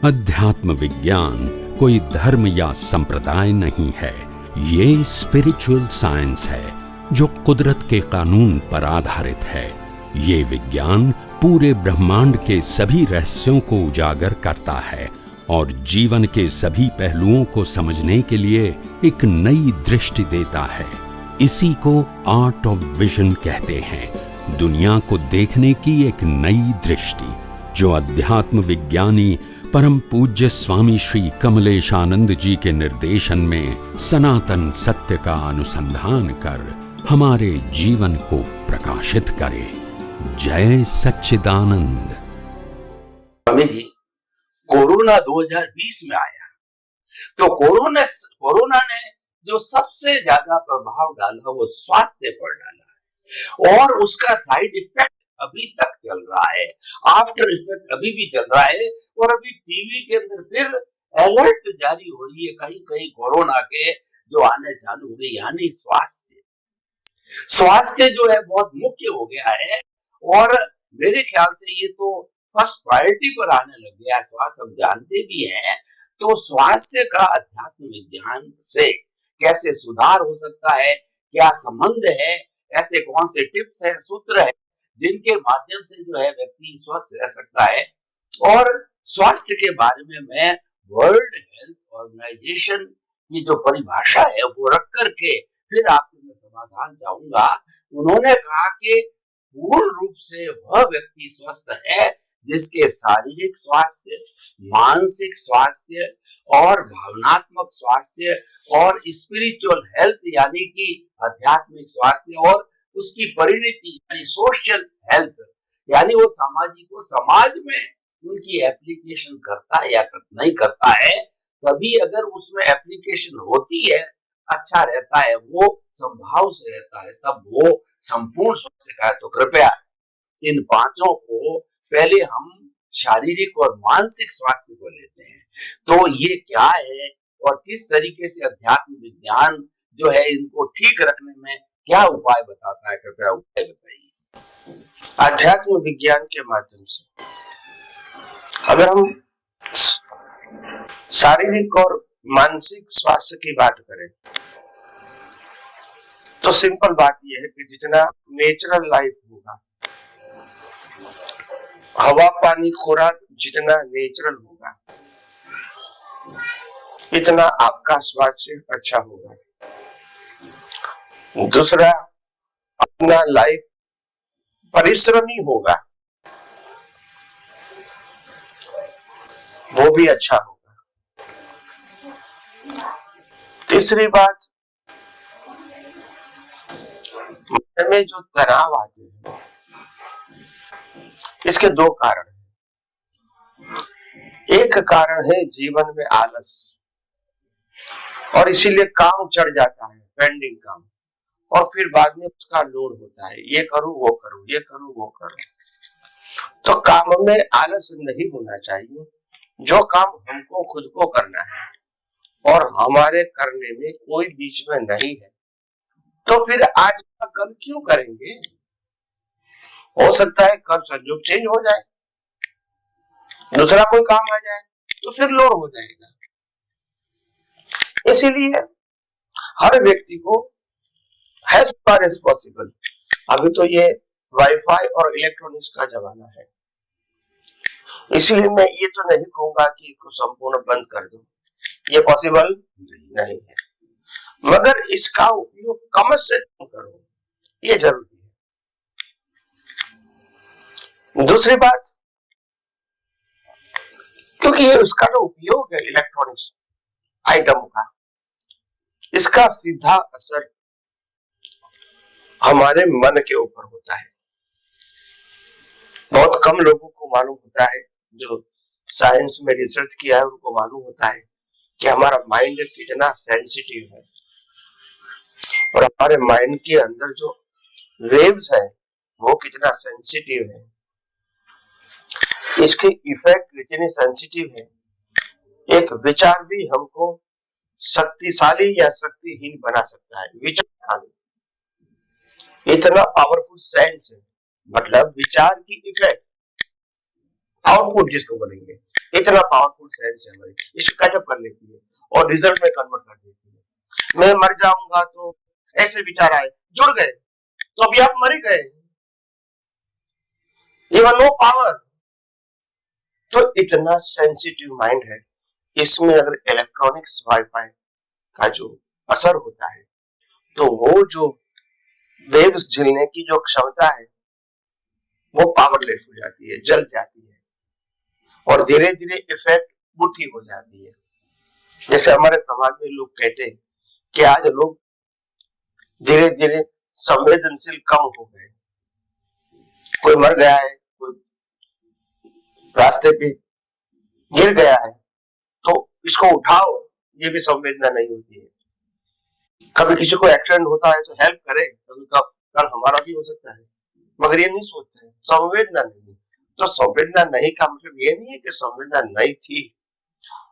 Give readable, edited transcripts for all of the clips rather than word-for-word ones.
अध्यात्म विज्ञान कोई धर्म या संप्रदाय नहीं है, ये स्पिरिचुअल साइंस है जो कुदरत के कानून पर आधारित है। ये विज्ञान पूरे ब्रह्मांड के सभी रहस्यों को उजागर करता है और जीवन के सभी पहलुओं को समझने के लिए एक नई दृष्टि देता है। इसी को आर्ट ऑफ विजन कहते हैं, दुनिया को देखने की एक नई दृष्टि, जो अध्यात्म विज्ञानी परम पूज्य स्वामी श्री कमलेशानंद जी के निर्देशन में सनातन सत्य का अनुसंधान कर हमारे जीवन को प्रकाशित करे। जय सच्चिदानंद। स्वामी जी, कोरोना 2020 में आया तो कोरोना ने जो सबसे ज्यादा प्रभाव डाला वो स्वास्थ्य पर डाला और उसका साइड इफेक्ट अभी तक चल रहा है, आफ्टर इफेक्ट अभी भी चल रहा है। और अभी टीवी के अंदर फिर अलर्ट जारी हो रही है कहीं कहीं कोरोना के जो आने चालू हो गए, यानी स्वास्थ्य जो है बहुत मुख्य हो गया है। और मेरे ख्याल से ये तो फर्स्ट प्रायोरिटी पर आने लग गया है। स्वास्थ्य हम जानते भी हैं, तो स्वास्थ्य का अध्यात्म विज्ञान से कैसे सुधार हो सकता है, क्या संबंध है, ऐसे कौन से टिप्स है, सूत्र है जिनके माध्यम से जो है व्यक्ति स्वस्थ रह सकता है। और स्वास्थ्य के बारे में मैं वर्ल्ड हेल्थ ऑर्गेनाइजेशन की जो परिभाषा है वो रख करके फिर आपसे मैं समाधान चाहूंगा। उन्होंने कहा कि पूर्ण रूप से वह व्यक्ति स्वस्थ है जिसके शारीरिक स्वास्थ्य, मानसिक स्वास्थ्य और भावनात्मक स्वास्थ्य और स्पिरिचुअल हेल्थ यानी कि आध्यात्मिक स्वास्थ्य और उसकी परिणति यानी सोशल हेल्थ, यानी वो समाज में उनकी एप्लीकेशन करता है या नहीं करता है। तभी अगर उसमें एप्लीकेशन होती है, अच्छा रहता है, वो संभाव से रहता है, तब वो संपूर्ण स्वास्थ्य का है। तो कृपया इन पांचों को पहले हम शारीरिक और मानसिक स्वास्थ्य को लेते हैं। तो ये क्या है और किस तरीके से अध्यात्म विज्ञान जो है इनको ठीक रखने में क्या उपाय बताता है, कृपया उपाय बताइए। आध्यात्म विज्ञान के माध्यम से अगर हम शारीरिक और मानसिक स्वास्थ्य की बात करें तो सिंपल बात यह है कि जितना नेचुरल लाइफ होगा, हवा पानी खुराक जितना नेचुरल होगा, इतना आपका स्वास्थ्य अच्छा होगा। दूसरा, अपना लाइफ परिश्रमी होगा, वो भी अच्छा होगा। तीसरी बात, मन में जो तनाव आते हैं, इसके दो कारण हैं। एक कारण है जीवन में आलस, और इसीलिए काम चढ़ जाता है, पेंडिंग काम, और फिर बाद में उसका लोड होता है, ये करूं वो करूं, ये करूं वो करूं। तो काम में आलस नहीं होना चाहिए। जो काम हमको खुद को करना है और हमारे करने में कोई बीच में नहीं है, तो फिर आज का कल क्यों करेंगे? हो सकता है कल संजोग चेंज हो जाए, दूसरा कोई काम आ जाए, तो फिर लोड हो जाएगा। इसीलिए हर व्यक्ति को as far as possible, अभी तो ये वाईफाई और इलेक्ट्रॉनिक्स का जमाना है, इसलिए मैं ये तो नहीं कहूंगा कि इसको संपूर्ण बंद कर दो, ये पॉसिबल नहीं है, मगर इसका उपयोग कम से कम करो, ये जरूरी है। दूसरी बात, क्योंकि ये उसका जो उपयोग है इलेक्ट्रॉनिक्स आइटम का, इसका सीधा असर हमारे मन के ऊपर होता है। बहुत कम लोगों को मालूम होता है, जो साइंस में रिसर्च किया है उनको मालूम होता है कि हमारा माइंड कितना सेंसिटिव है और हमारे माइंड के अंदर जो वेव्स है वो कितना सेंसिटिव है। इसकी इफेक्ट इतनी सेंसिटिव है, एक विचार भी हमको शक्तिशाली या शक्तिहीन बना सकता है। विचार खाली इतना पावरफुल सेंस है, मतलब विचार की इफेक्ट, आउटपुट जिसको बोलेंगे, इतना पावरफुल सेंस है हमारी, इसको कैचअप कर लेती है और रिजल्ट में कन्वर्ट कर देती है। मैं मर जाऊंगा तो ऐसे विचार आए, जुड़ गए, तो अभी आप मर ही गए, यू हैव नो पावर। तो इतना सेंसिटिव माइंड है, इसमें अगर इलेक्ट्रॉनिक्स वाईफाई का जो असर होता है तो वो जो वेव्स झेलने की जो क्षमता है वो पावरलेस हो जाती है, जल जाती है और धीरे धीरे इफेक्ट बुढ़ी हो जाती है। जैसे हमारे समाज में लोग कहते हैं कि आज लोग धीरे धीरे संवेदनशील कम हो गए, कोई मर गया है, कोई रास्ते पे गिर गया है तो इसको उठाओ, ये भी संवेदना नहीं होती है। कभी किसी को एक्सीडेंट होता है तो हेल्प करे, कभी कल हमारा भी हो सकता है, मगर ये नहीं सोचते हैं, संवेदना नहीं। तो संवेदना नहीं का मतलब ये नहीं है कि संवेदना नहीं थी,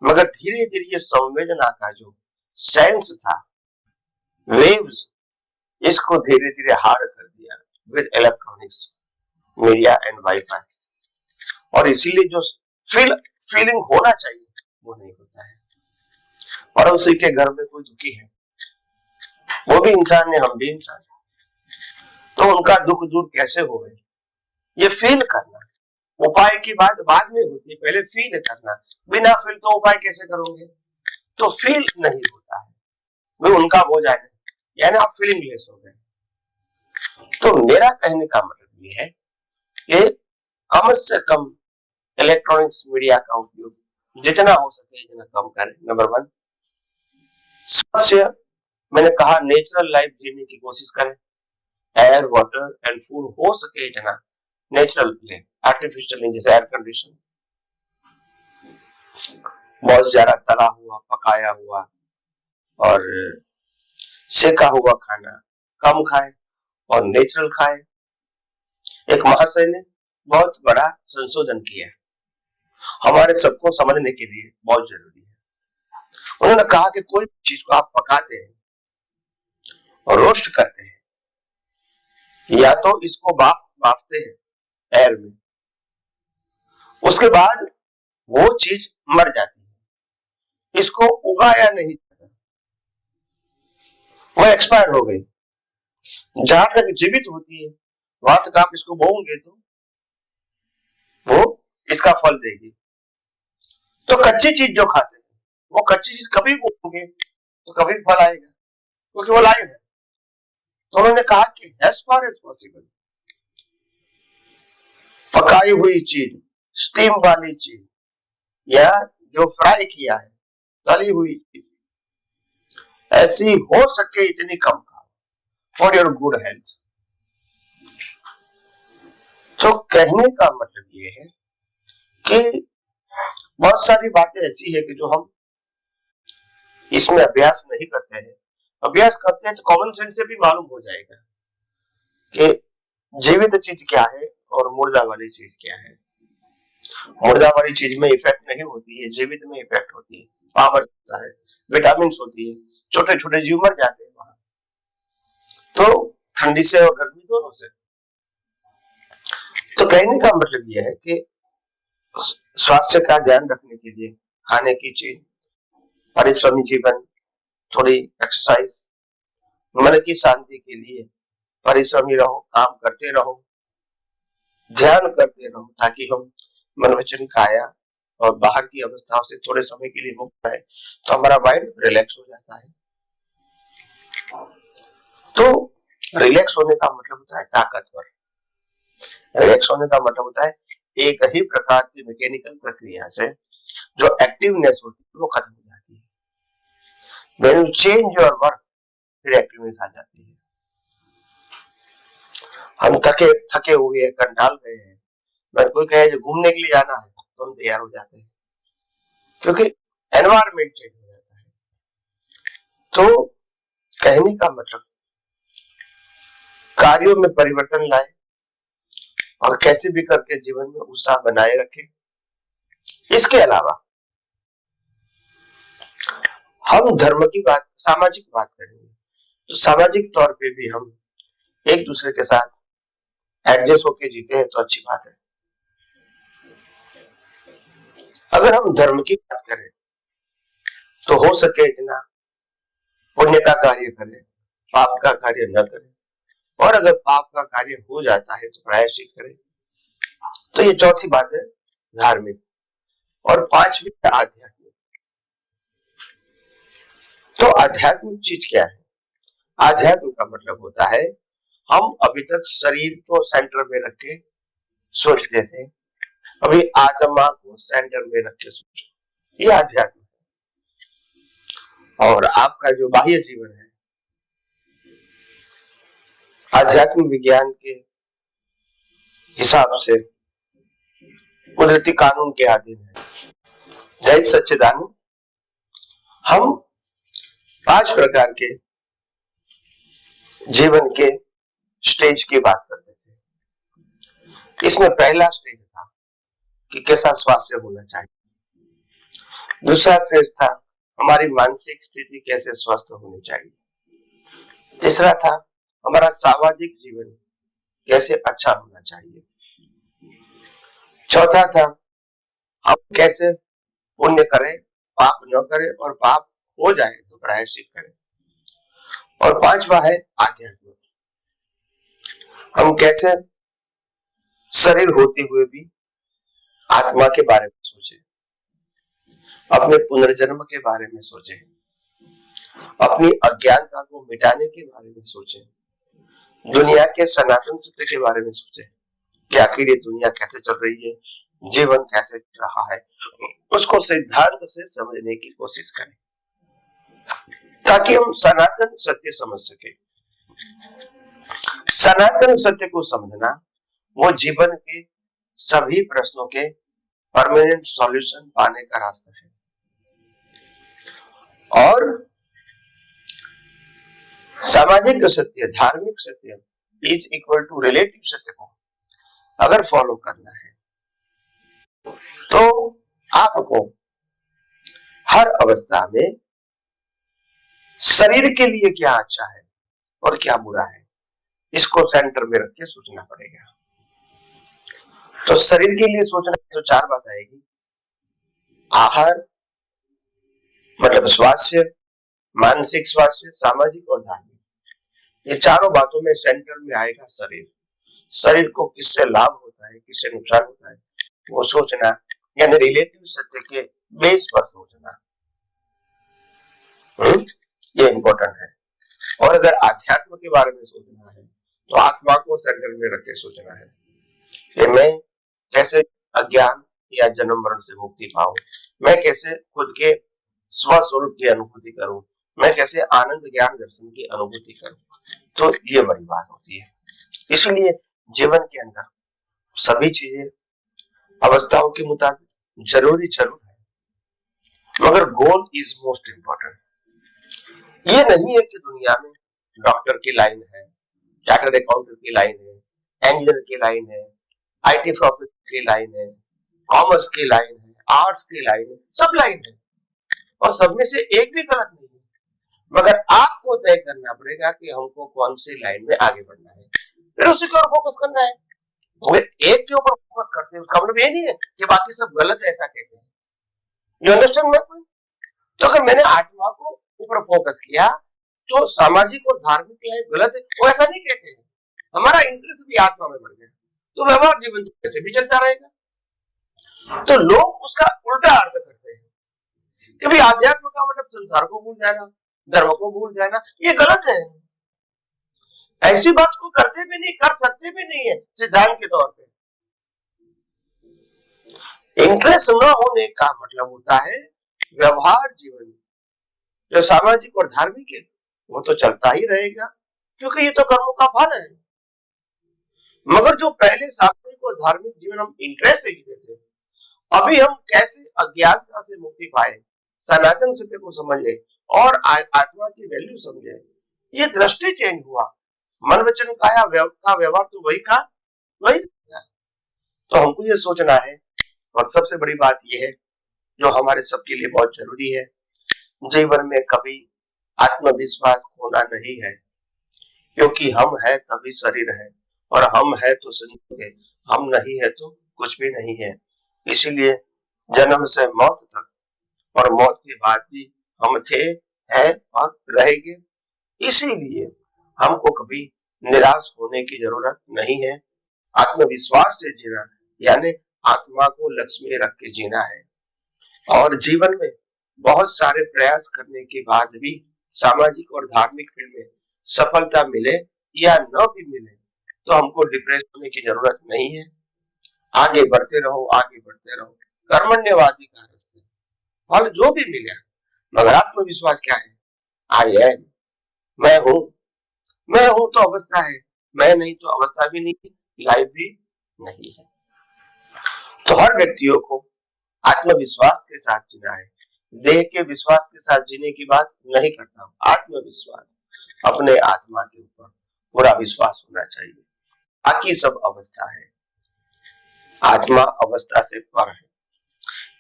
मगर धीरे धीरे ये संवेदना का जो सेंस था, वेव्स, इसको धीरे धीरे हार्ड कर दिया with electronics, media and wifi. और इसीलिए जो फीलिंग होना चाहिए वो नहीं होता है। और उसी के घर में कोई दुखी है, वो भी इंसान है, हम भी इंसान है, तो उनका दुख दूर कैसे होगा, ये फील करना। उपाय की बात बाद में होती है, पहले फील करना। बिना फील तो उपाय कैसे करोगे, तो फील नहीं होता है, वे उनका हो जाए, यानी आप फीलिंग लेस हो गए। तो मेरा कहने का मतलब ये है कि कम से कम इलेक्ट्रॉनिक्स मीडिया का उपयोग जितना हो सके इतना कम करें। नंबर 1, स्वास्थ्य, मैंने कहा नेचुरल लाइफ जीने की कोशिश करें, एयर, वाटर एंड फूड हो सके इतना नेचुरल लें, आर्टिफिशियल नहीं, जैसे एयर कंडीशन, बहुत ज्यादा तला हुआ, पकाया हुआ और सेका हुआ खाना कम खाएं और नेचुरल खाएं। एक महाशय ने बहुत बड़ा संशोधन किया हमारे सबको समझने के लिए, बहुत जरूरी है। उन्होंने कहा कि कोई चीज को आप पकाते हैं और रोस्ट करते हैं, या तो इसको बाफते हैं एयर में, उसके बाद वो चीज मर जाती है, इसको उगाया नहीं जाता, वो एक्सपायर हो गई। जहां तक जीवित होती है वहां तक आप इसको बोओगे तो वो इसका फल देगी। तो कच्ची चीज जो खाते हैं वो कच्ची चीज कभी बोओगे तो कभी फल आएगा, क्योंकि वो लाइव है। तो उन्होंने कहा कि एज फार एज पॉसिबल पकाई हुई चीज, स्टीम वाली चीज, या जो फ्राई किया है, तली हुई चीज, ऐसी हो सके इतनी कम खाओ फॉर योर गुड हेल्थ। तो कहने का मतलब ये है कि बहुत सारी बातें ऐसी है कि जो हम इसमें अभ्यास नहीं करते हैं। अभ्यास करते हैं तो कॉमन सेंस से भी मालूम हो जाएगा कि जीवित चीज क्या है और मुर्दा वाली चीज क्या है। मुर्दा वाली चीज में इफेक्ट नहीं होती है, जीवित में इफेक्ट होती है, पावर होता है, विटामिन होती है, छोटे छोटे जीव मर जाते हैं वहां, तो ठंडी से और गर्मी दोनों से। तो कहने का मतलब यह है कि स्वास्थ्य का ध्यान रखने के लिए खाने की चीज, परिश्रमी जीवन, थोड़ी एक्सरसाइज, मन की शांति के लिए परिश्रमी रहो, काम करते रहो, ध्यान करते रहो, ताकि हम मन वचन काया और बाहर की अवस्थाओं से थोड़े समय के लिए मुक्त रहे, तो हमारा माइंड रिलैक्स हो जाता है। तो रिलैक्स होने का मतलब होता है ताकतवर, रिलैक्स होने का मतलब होता है एक ही प्रकार की मैकेनिकल प्रक्रिया से जो एक्टिवनेस होती है वो खत्म हो जाती है। When you change your work, फिर एक्टिवनेस आ जाती है। हम थके हुए कंटाल गए हैं, मैं कोई कहे जो घूमने के लिए जाना है तो हम तैयार हो जाते हैं, क्योंकि एनवायरमेंट चेंज हो जाता है। तो कहने का मतलब कार्यों में परिवर्तन लाए और कैसे भी करके जीवन में उत्साह बनाए रखें। इसके अलावा हम धर्म की बात, सामाजिक बात करेंगे, तो सामाजिक तौर पे भी हम एक दूसरे के साथ एडजस्ट होके जीते हैं तो अच्छी बात है। अगर हम धर्म की बात करें तो हो सके इतना पुण्य का कार्य करें, पाप का कार्य न करें, और अगर पाप का कार्य हो जाता है तो प्रायश्चित करें। तो ये चौथी बात है धार्मिक। और पांचवी है आध्यात्मिक। तो आध्यात्मिक चीज क्या है? आध्यात्म का मतलब होता है हम अभी तक शरीर को सेंटर में रख के सोचते थे, अभी आत्मा को सेंटर में रख के सोचो, ये आध्यात्म है। और आपका जो बाह्य जीवन है आध्यात्मिक विज्ञान के हिसाब से कुदरती कानून के अधीन है। जय सच्चिदानंद। हम 5 प्रकार के जीवन के स्टेज की बात करते थे। इसमें पहला स्टेज था कि कैसा स्वास्थ्य होना चाहिए। दूसरा स्टेज था हमारी मानसिक स्थिति कैसे स्वस्थ होनी चाहिए। तीसरा था हमारा सामाजिक जीवन कैसे अच्छा होना चाहिए। चौथा था हम कैसे पुण्य करें, पाप न करें, और पाप हो जाए तो प्रायश्चित करें। और पांचवा है आध्यात्म। हम कैसे शरीर होते हुए भी आत्मा के बारे में सोचें, अपने पुनर्जन्म के बारे में सोचें, अपनी अज्ञानता को मिटाने के बारे में सोचें, दुनिया के सनातन सत्य के बारे में सोचें कि आखिर ये दुनिया कैसे चल रही है, जीवन कैसे चल रहा है, उसको सिद्धांत से समझने की कोशिश करें ताकि हम सनातन सत्य समझ सके। सनातन सत्य को समझना वो जीवन के सभी प्रश्नों के परमानेंट सॉल्यूशन पाने का रास्ता है। और सामाजिक सत्य, धार्मिक सत्य इज इक्वल टू रिलेटिव सत्य को अगर फॉलो करना है तो आपको हर अवस्था में शरीर के लिए क्या अच्छा है और क्या बुरा है इसको सेंटर में रख के सोचना पड़ेगा। तो शरीर के लिए सोचना तो 4 बात आएगी। आहार मतलब स्वास्थ्य, मानसिक स्वास्थ्य, सामाजिक और धार्मिक, ये चारों बातों में सेंटर में आएगा शरीर। शरीर को किससे लाभ होता है, किससे नुकसान होता है, वो सोचना, यानी रिलेटिव सत्य के बेस पर सोचना, ये इंपॉर्टेंट है। और अगर आध्यात्म के बारे में सोचना है तो आत्मा को सेंटर में रख के सोचना है कि मैं कैसे अज्ञान या जन्म मरण से मुक्ति पाऊं, मैं कैसे खुद के स्वस्वरूप की अनुभूति करूं, मैं कैसे आनंद ज्ञान दर्शन की अनुभूति करूं। तो ये बड़ी बात होती है। इसलिए जीवन के अंदर सभी चीजें अवस्थाओं के मुताबिक जरूर है, मगर गोल इज मोस्ट इंपॉर्टेंट। ये नहीं है कि दुनिया में डॉक्टर की लाइन है, चार्टर्ड अकाउंटेंट की लाइन है, इंजीनियर की लाइन है, आईटी प्रोफेसर की लाइन है, कॉमर्स की लाइन है, आर्ट्स की लाइन है, सब लाइन है और सब में से एक भी गलत नहीं है, मगर आपको तय करना पड़ेगा कि हमको कौन सी लाइन में आगे बढ़ना है, फिर उसी के ऊपर फोकस करना है। एक के ऊपर फोकस करते हैं उसका मतलब ये नहीं है कि बाकी सब गलत है ऐसा कहते हैं। You understand my point? तो अगर मैंने आत्मा को ऊपर फोकस किया तो सामाजिक और धार्मिक लाइफ गलत है, वो ऐसा नहीं कहते हैं। हमारा इंटरेस्ट भी आत्मा में बढ़ गया तो व्यवहार जीवन तो कैसे भी चलता रहेगा। तो लोग उसका उल्टा अर्थ करते हैं कि भाई आध्यात्म का मतलब संसार को भूल जाना, धर्म को भूल जाना, ये गलत है। ऐसी बात को करते भी नहीं, कर सकते भी नहीं है सिद्धांत के तौर पे। इंटरेस्ट न होने का मतलब होता है व्यवहार जीवन जो सामाजिक और धार्मिक है वो तो चलता ही रहेगा क्योंकि ये तो कर्मों का फल है। मगर जो पहले सामाजिक और धार्मिक जीवन हम इंटरेस्ट से जीते थे, अभी हम कैसे अज्ञानता से मुक्ति पाए, सनातन सत्य को समझे और आत्मा की वैल्यू समझे, ये दृष्टि चेंज हुआ। मन वचन काया का व्यवहार तो वही का वही। तो हमको ये सोचना है। और सबसे बड़ी बात यह है जो हमारे सबके लिए बहुत जरूरी है, जीवन में कभी आत्मविश्वास खोना नहीं है, क्योंकि हम है तभी शरीर है और हम है तो संयोग है, हम नहीं है तो कुछ भी नहीं है। इसीलिए जन्म से मौत तक, और मौत के बाद भी हम थे, हैं और रहेंगे। इसीलिए हमको कभी निराश होने की जरूरत नहीं है। आत्मविश्वास से जीना यानी आत्मा को लक्ष्य में रख के जीना है। और जीवन में बहुत सारे प्रयास करने के बाद भी सामाजिक और धार्मिक फील्ड में सफलता मिले या न भी मिले तो हमको डिप्रेस होने की जरूरत नहीं है। आगे बढ़ते रहो, आगे बढ़ते रहो। कर्मण्यवादी का रास्ते, फल जो भी मिले, मगर आत्मविश्वास क्या है? आई एम, मैं हूं। मैं हूं तो अवस्था है, मैं नहीं तो अवस्था भी नहीं, लाइफ भी नहीं है। तो हर व्यक्तियों को आत्मविश्वास के साथ जीना है। देह के विश्वास के साथ जीने की बात नहीं करता हूं। आत्मविश्वास, अपने आत्मा के ऊपर पूरा विश्वास होना चाहिए। बाकी सब अवस्था है, आत्मा अवस्था से पर है।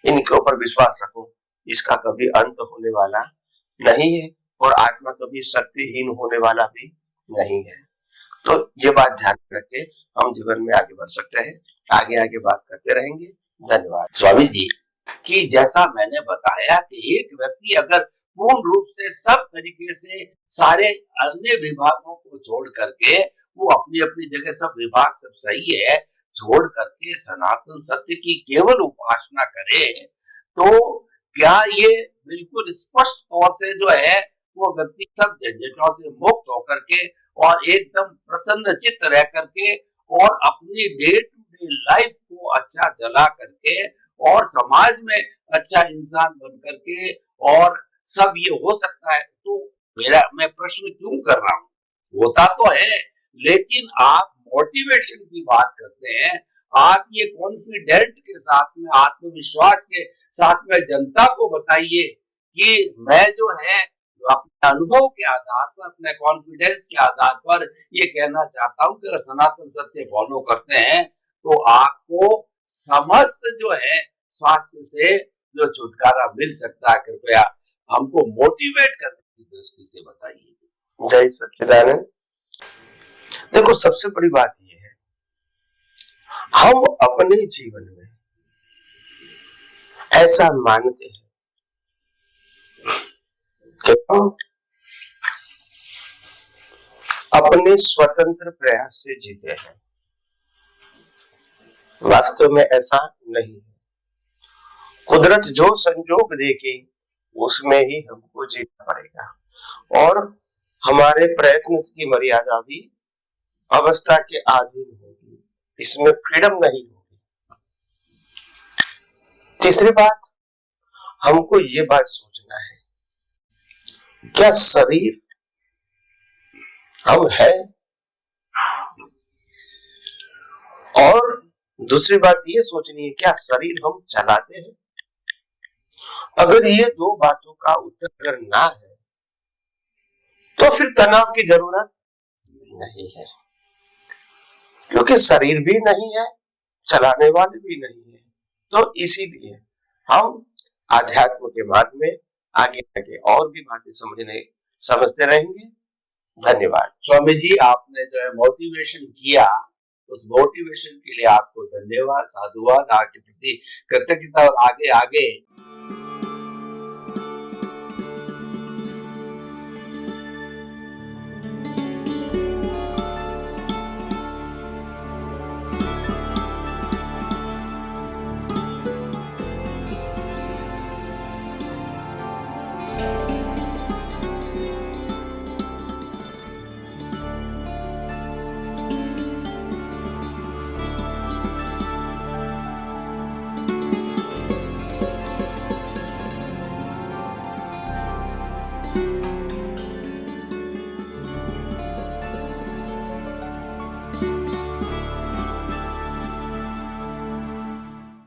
इनके ऊपर विश्वास रखो, इसका कभी अंत होने वाला नहीं है और आत्मा कभी शक्तिहीन होने वाला भी नहीं है। तो ये बात ध्यान रख के हम जीवन में आगे बढ़ सकते हैं। आगे आगे बात करते रहेंगे। धन्यवाद। स्वामी जी, कि जैसा मैंने बताया कि एक व्यक्ति अगर पूर्ण रूप से सब तरीके से सारे अन्य विभागों को छोड़ करके, वो अपनी अपनी जगह सब विभाग सब सही है, छोड़ करके सनातन सत्य की केवल उपासना करे, तो क्या ये बिल्कुल स्पष्ट तौर से जो है वो व्यक्ति सब झंझटों से मुक्त होकर के और एकदम प्रसन्न चित्त रह करके और अपनी डे टू डे लाइफ को अच्छा चला करके और समाज में अच्छा इंसान बन करके और सब ये हो सकता है। तो मैं प्रश्न क्यों कर रहा हूँ, होता तो है, लेकिन आप मोटिवेशन की बात करते हैं, आप ये कॉन्फिडेंट के साथ में, आत्मविश्वास के साथ में जनता को बताइए कि मैं जो है अपने अनुभव के आधार पर, अपने कॉन्फिडेंस के आधार पर ये कहना चाहता हूं कि अगर सनातन सत्य फॉलो करते हैं तो आपको समस्त जो है स्वास्थ्य से जो छुटकारा मिल सकता है। कृपया हमको मोटिवेट करने की दृष्टि से बताइए। जय सच्चिदानंद। देखो, सबसे बड़ी बात यह है, हम अपने जीवन में ऐसा मानते हैं कि हम अपने स्वतंत्र प्रयास से जीते हैं। वास्तव में ऐसा नहीं है। कुदरत जो संजोग देके उसमें ही हमको जीना पड़ेगा और हमारे प्रयत्न की मर्यादा भी अवस्था के अधीन होगी, इसमें फ्रीडम नहीं होगी। तीसरी बात, हमको ये बात सोचना है, क्या शरीर हम है? और दूसरी बात ये सोचनी है, क्या शरीर हम चलाते हैं? अगर ये दो बातों का उत्तर अगर ना है तो फिर तनाव की जरूरत नहीं है, क्योंकि शरीर भी नहीं है, चलाने वाले भी नहीं है। तो इसीलिए हम आध्यात्म के मार्ग में आगे आगे और भी बातें समझते रहेंगे। धन्यवाद। स्वामी जी, आपने जो है मोटिवेशन किया, उस मोटिवेशन के लिए आपको धन्यवाद, साधुवाद, आपके प्रति कृतज्ञता और आगे आगे